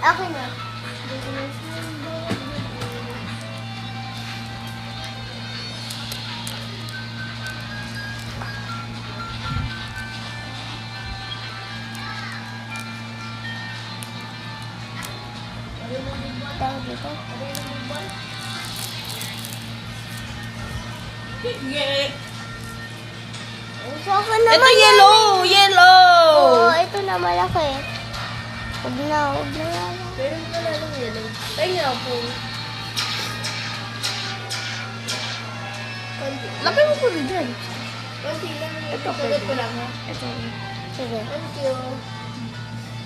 Akin na. Tawag dito. Yeah. Sa akin naman Ito yan yellow! eh. Yellow! Oo, ito na malaki. Huwag na. Pero wala lang yellow. Ay nga po. Lagay mo po rin dyan. Konti lang. Ito pwede ko lang ha. Ito. Sige. Thank you.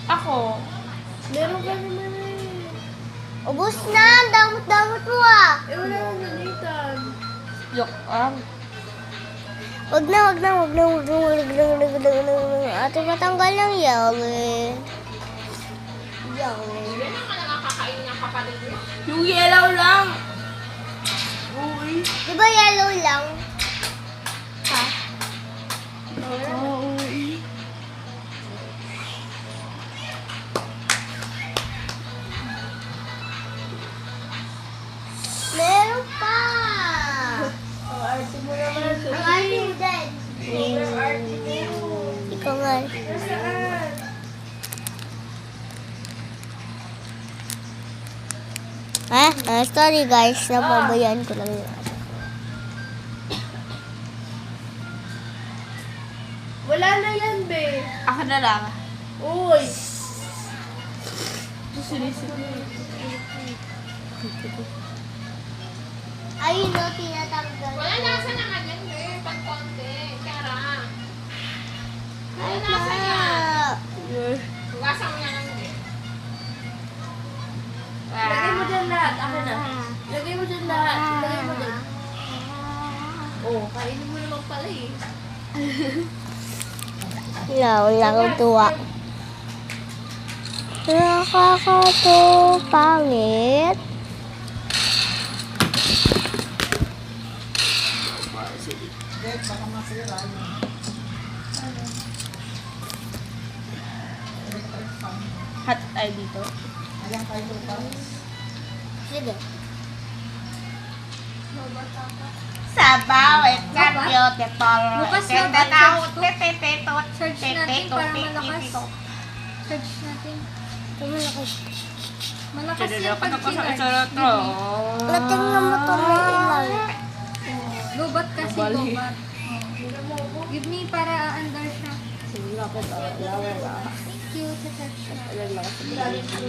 Ako. Meron ka naman eh. Ubus na! Ang damot-damot mo ah! Eh wala nang nalitan. Joke ah. Wag na. Ate, matanggal ng yellow. Yellow. Yung yellow lang. Uy. Di ba yellow lang? Ha? Uy. Meron pa! Ang arte mo naman. Ang arte mo din. Ang arte mo. Ikaw nga. Nasaan? Sorry guys, napabayaan ko lang yun. Wala na yan, be. Ako na lang. Uy. Ayun o, tinatanggal. Wala nasa naman yan, be. Pag konti. Kara. Ay, nasa ma. yan. Hugasan mo na lang, be. Lagay mo dyan lahat. Ako na. Lagay mo dyan lahat. Lagay mo dyan. Oh, kainin mo naman pala eh. Wala akong tuwa. Nakakato, pangit. Hot ay dito. Sige. Sabaw, it's a beautiful. Bukas na ba? Search natin para malakas. Search natin. Ito malaki. Malakas yan pag sinarch. Natingnan mo ito may ilaw. Lobat kasi, lobat. Give me para under siya. Cute sa search natin.